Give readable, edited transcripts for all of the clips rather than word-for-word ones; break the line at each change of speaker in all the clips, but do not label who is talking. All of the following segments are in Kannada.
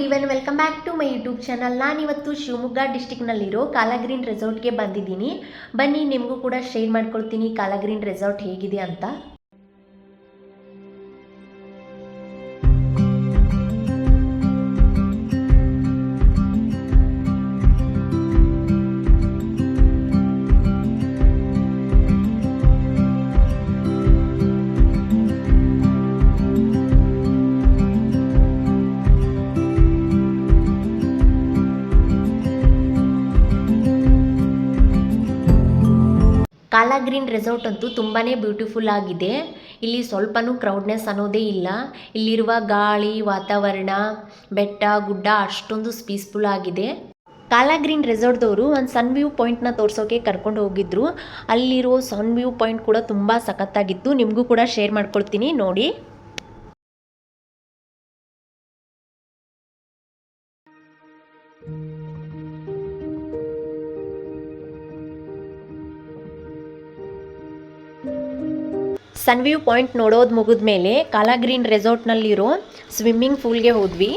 Everyone, welcome back to my YouTube channel. ನಾನಿವತ್ತು ಶಿವಮೊಗ್ಗ ಡಿಸ್ಟಿಕ್ನಲ್ಲಿರೋ ಕಾಲಾಗ್ರೀನ್ ರೆಸಾರ್ಟ್ಗೆ ಬಂದಿದ್ದೀನಿ. ಬನ್ನಿ ನಿಮಗೂ ಕೂಡ ಶೇರ್ ಮಾಡ್ಕೊಳ್ತೀನಿ ಕಾಲಾಗ್ರೀನ್ ರೆಸಾರ್ಟ್ ಹೇಗಿದೆ ಅಂತ. ಕಾಲಾಗ್ರೀನ್ ರೆಸಾರ್ಟ್ ಅಂತೂ ತುಂಬಾ ಬ್ಯೂಟಿಫುಲ್ ಆಗಿದೆ. ಇಲ್ಲಿ ಸ್ವಲ್ಪನೂ ಕ್ರೌಡ್ನೆಸ್ ಅನ್ನೋದೇ ಇಲ್ಲ. ಇಲ್ಲಿರುವ ಗಾಳಿ, ವಾತಾವರಣ, ಬೆಟ್ಟ ಗುಡ್ಡ ಅಷ್ಟೊಂದು ಪೀಸ್ಫುಲ್ ಆಗಿದೆ. ಕಾಲಾಗ್ರೀನ್ ರೆಸಾರ್ಟ್ದವರು ಒಂದು ಸನ್ ವ್ಯೂ ಪಾಯಿಂಟ್ನ ತೋರಿಸೋಕೆ ಕರ್ಕೊಂಡು ಹೋಗಿದ್ರು. ಅಲ್ಲಿರೋ ಸನ್ ವ್ಯೂ ಪಾಯಿಂಟ್ ಕೂಡ ತುಂಬ ಸಖತ್ತಾಗಿತ್ತು. ನಿಮಗೂ ಕೂಡ ಶೇರ್ ಮಾಡ್ಕೊಳ್ತೀನಿ, ನೋಡಿ. ಸನ್ ವ್ಯೂ ಪಾಯಿಂಟ್ ನೋಡೋದು ಮುಗಿದ ಮೇಲೆ ಕಾಲಾಗ್ರೀನ್ ರೆಸಾರ್ಟ್ನಲ್ಲಿರೋ ಸ್ವಿಮ್ಮಿಂಗ್ ಪೂಲ್ಗೆ ಹೋದ್ವಿ.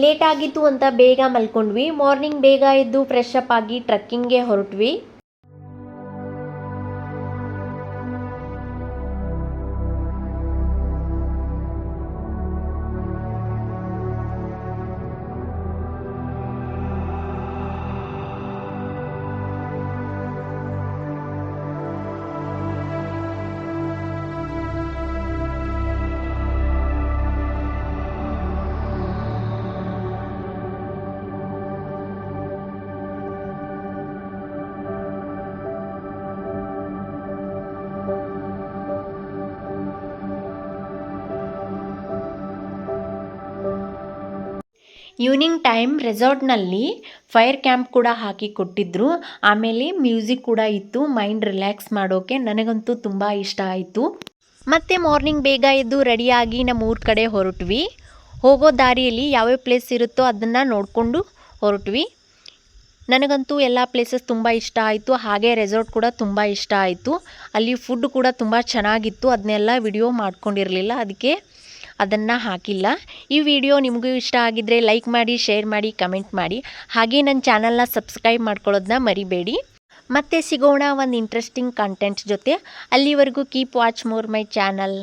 ಲೇಟ್ ಆಗಿತ್ತು ಅಂತ ಬೇಗ ಮಲ್ಕೊಂಡ್ವಿ. ಮಾರ್ನಿಂಗ್ ಬೇಗ ಎದ್ದು ಫ್ರೆಶ್ ಅಪ್ ಆಗಿ ಟ್ರೆಕ್ಕಿಂಗ್ಗೆ ಹೊರಟ್ವಿ. ಈವ್ನಿಂಗ್ ಟೈಮ್ ರೆಸಾರ್ಟ್ನಲ್ಲಿ ಫೈರ್ ಕ್ಯಾಂಪ್ ಕೂಡ ಹಾಕಿ ಕೊಟ್ಟಿದ್ರು. ಆಮೇಲೆ ಮ್ಯೂಸಿಕ್ ಕೂಡ ಇತ್ತು. ಮೈಂಡ್ ರಿಲ್ಯಾಕ್ಸ್ ಮಾಡೋಕೆ ನನಗಂತೂ ತುಂಬ ಇಷ್ಟ ಆಯಿತು. ಮತ್ತು ಮಾರ್ನಿಂಗ್ ಬೇಗ ಎದ್ದು ರೆಡಿಯಾಗಿ ನಮ್ಮ ಊರ ಕಡೆ ಹೊರಟ್ವಿ. ಹೋಗೋ ದಾರಿಯಲ್ಲಿ ಯಾವ್ಯಾವ ಪ್ಲೇಸ್ ಇರುತ್ತೋ ಅದನ್ನು ನೋಡಿಕೊಂಡು ಹೊರಟ್ವಿ. ನನಗಂತೂ ಎಲ್ಲ ಪ್ಲೇಸಸ್ ತುಂಬ ಇಷ್ಟ ಆಯಿತು. ಹಾಗೆ ರೆಸಾರ್ಟ್ ಕೂಡ ತುಂಬ ಇಷ್ಟ ಆಯಿತು. ಅಲ್ಲಿ ಫುಡ್ ಕೂಡ ತುಂಬ ಚೆನ್ನಾಗಿತ್ತು. ಅದನ್ನೆಲ್ಲ ವಿಡಿಯೋ ಮಾಡ್ಕೊಂಡಿರಲಿಲ್ಲ, ಅದಕ್ಕೆ ಅದನ್ನು ಹಾಕಿಲ್ಲ. ಈ ವಿಡಿಯೋ ನಿಮಗೂ ಇಷ್ಟ ಆಗಿದ್ದರೆ ಲೈಕ್ ಮಾಡಿ, ಶೇರ್ ಮಾಡಿ, ಕಮೆಂಟ್ ಮಾಡಿ. ಹಾಗೆ ನನ್ನ ಚಾನಲ್ನ ಸಬ್ಸ್ಕ್ರೈಬ್ ಮಾಡ್ಕೊಳ್ಳೋದನ್ನ ಮರಿಬೇಡಿ. ಮತ್ತೆ ಸಿಗೋಣ ಒಂದು ಇಂಟ್ರೆಸ್ಟಿಂಗ್ ಕಂಟೆಂಟ್ ಜೊತೆ. ಅಲ್ಲಿವರೆಗೂ keep watch more my channel.